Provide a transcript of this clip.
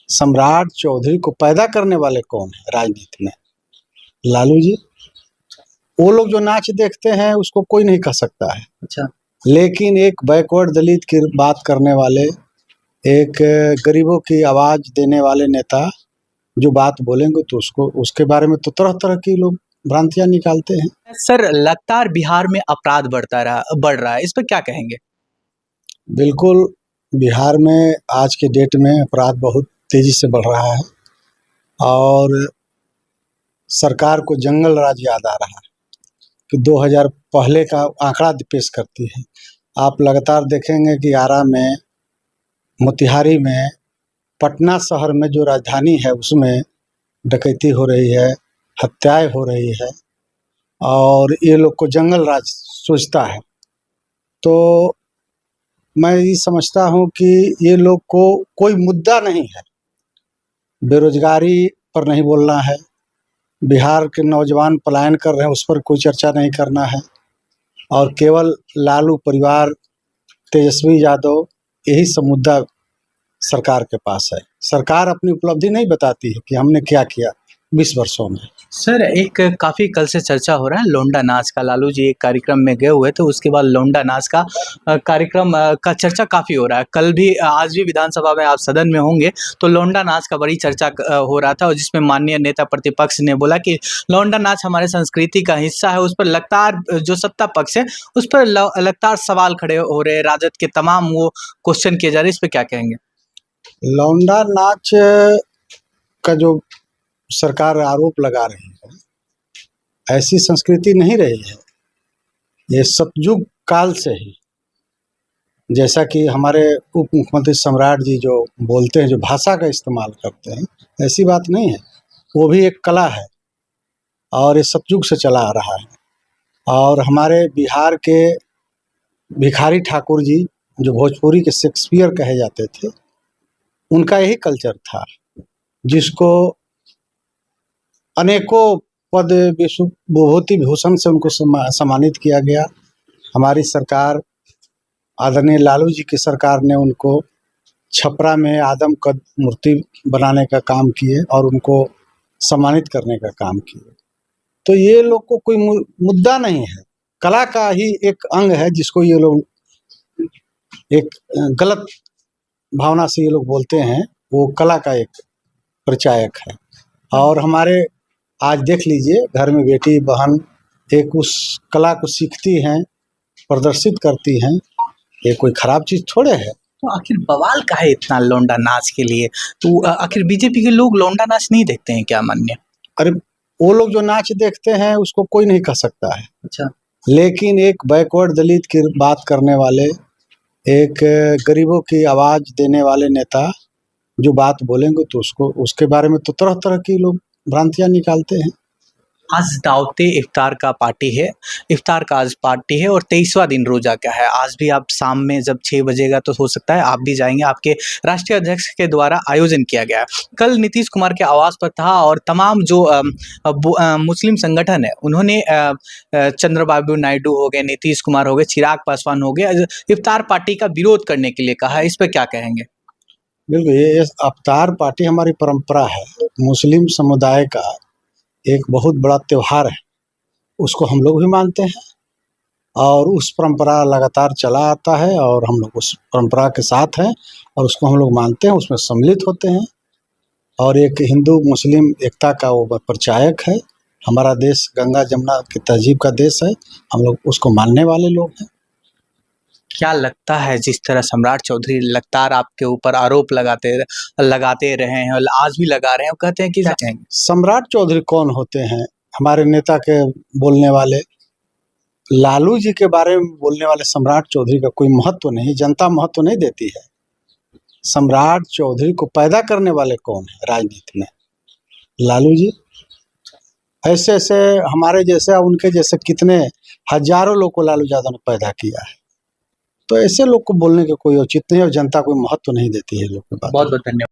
सम्राट चौधरी को पैदा करने वाले कौन है राजनीति में? लालू जी। वो लोग जो नाच देखते हैं उसको कोई नहीं कह सकता है। अच्छा। लेकिन एक बैकवर्ड दलित की बात करने वाले, एक गरीबों की आवाज देने वाले नेता जो बात बोलेंगे तो उसको उसके बारे में तो तरह तरह की लोग भ्रांतियां निकालते हैं। सर, लगातार बिहार में अपराध बढ़ रहा है, इस पर क्या कहेंगे? बिल्कुल, बिहार में आज के डेट में अपराध बहुत तेजी से बढ़ रहा है और सरकार को जंगल राज याद आ रहा है कि 2000 पहले का आंकड़ा पेश करती है। आप लगातार देखेंगे कि आरा में, मोतिहारी में, पटना शहर में जो राजधानी है उसमें डकैती हो रही है, हत्याएं हो रही है और ये लोग को जंगल राज सोचता है। तो मैं ये समझता हूँ कि ये लोग को कोई मुद्दा नहीं है, बेरोजगारी पर नहीं बोलना है, बिहार के नौजवान पलायन कर रहे हैं उस पर कोई चर्चा नहीं करना है और केवल लालू परिवार, तेजस्वी यादव, यही सब मुद्दा सरकार के पास है। सरकार अपनी उपलब्धि नहीं बताती है कि हमने क्या किया 20 वर्षों में। सर, एक काफ़ी कल से चर्चा हो रहा है लोंडा नाच का। लालू जी एक कार्यक्रम में गए हुए थे, उसके बाद लोंडा नाच का कार्यक्रम का चर्चा काफ़ी हो रहा है। कल भी, आज भी विधानसभा में आप सदन में होंगे तो लोंडा नाच का बड़ी चर्चा हो रहा था और जिसमें माननीय नेता प्रतिपक्ष ने बोला कि लोंडा नाच हमारे संस्कृति का हिस्सा है। उस पर लगातार जो सत्ता पक्ष है उस पर लगातार सवाल खड़े हो रहे हैं, राजद के तमाम वो क्वेश्चन किए जा रहे हैं, इस पर क्या कहेंगे? लौंडा नाच का जो सरकार आरोप लगा रही है, ऐसी संस्कृति नहीं रही है। ये सतयुग काल से ही, जैसा कि हमारे उप मुख्यमंत्री सम्राट जी जो बोलते हैं, जो भाषा का इस्तेमाल करते हैं, ऐसी बात नहीं है। वो भी एक कला है और ये सतयुग से चला आ रहा है। और हमारे बिहार के भिखारी ठाकुर जी जो भोजपुरी के शेक्सपियर कहे जाते थे, उनका यही कल्चर था, जिसको अनेकों पद विभूति भूषण से उनको सम्मानित किया गया। हमारी सरकार, आदरणीय लालू जी की सरकार ने उनको छपरा में आदम कद मूर्ति बनाने का काम किए और उनको सम्मानित करने का काम किए। तो ये लोग को कोई मुद्दा नहीं है, कला का ही एक अंग है जिसको ये लोग एक गलत भावना से ये लोग बोलते हैं, वो कला का एक परिचायक है। और हमारे आज देख लीजिए, घर में बेटी बहन एक उस कला को सीखती हैं, प्रदर्शित करती हैं, ये कोई खराब चीज़ थोड़े है। तो आखिर बवाल का है इतना लौंडा नाच के लिए? तो आखिर बीजेपी के लोग लौंडा नाच नहीं देखते हैं क्या मान्य? अरे, वो लोग जो नाच देखते हैं उसको कोई नहीं कह सकता है। अच्छा। लेकिन एक बैकवर्ड दलित की बात करने वाले, एक गरीबों की आवाज देने वाले नेता जो बात बोलेंगे तो उसको उसके बारे में तो तरह तरह की लोग भ्रांतियां निकालते हैं। आज दावते इफ्तार का पार्टी है, इफ्तार का आज पार्टी है और 23वां दिन रोजा का है। आज भी आप शाम में जब 6 बजेगा तो हो सकता है आप भी जाएंगे, आपके राष्ट्रीय अध्यक्ष के द्वारा आयोजन किया गया। कल नीतीश कुमार के आवास पर था और तमाम जो मुस्लिम संगठन है उन्होंने चंद्रबाबू नायडू हो गए, नीतीश कुमार हो गए, चिराग पासवान हो गए, इफ्तार पार्टी का विरोध करने के लिए कहा है। इस पर क्या कहेंगे? बिल्कुल, ये इफ्तार पार्टी हमारी परंपरा है, मुस्लिम समुदाय का एक बहुत बड़ा त्यौहार है, उसको हम लोग भी मानते हैं और उस परंपरा लगातार चला आता है और हम लोग उस परंपरा के साथ हैं और उसको हम लोग मानते हैं, उसमें सम्मिलित होते हैं और एक हिंदू मुस्लिम एकता का वो प्रचायक है। हमारा देश गंगा जमुना की तहजीब का देश है, हम लोग उसको मानने वाले लोग हैं। क्या लगता है जिस तरह सम्राट चौधरी लगातार आपके ऊपर आरोप लगाते रहे हैं और आज भी लगा रहे हैं, वो कहते हैं कि सम्राट चौधरी कौन होते हैं? हमारे नेता के बोलने वाले, लालू जी के बारे में बोलने वाले सम्राट चौधरी का कोई महत्व नहीं, जनता महत्व नहीं देती है। सम्राट चौधरी को पैदा करने वाले कौन है राजनीति में? लालू जी। ऐसे ऐसे हमारे जैसे, उनके जैसे कितने हजारों लोग को लालू यादव ने पैदा किया है। तो ऐसे लोग को बोलने का कोई औचित्य नहीं और जनता कोई महत्व नहीं देती है लोग के बात। बहुत बहुत धन्यवाद।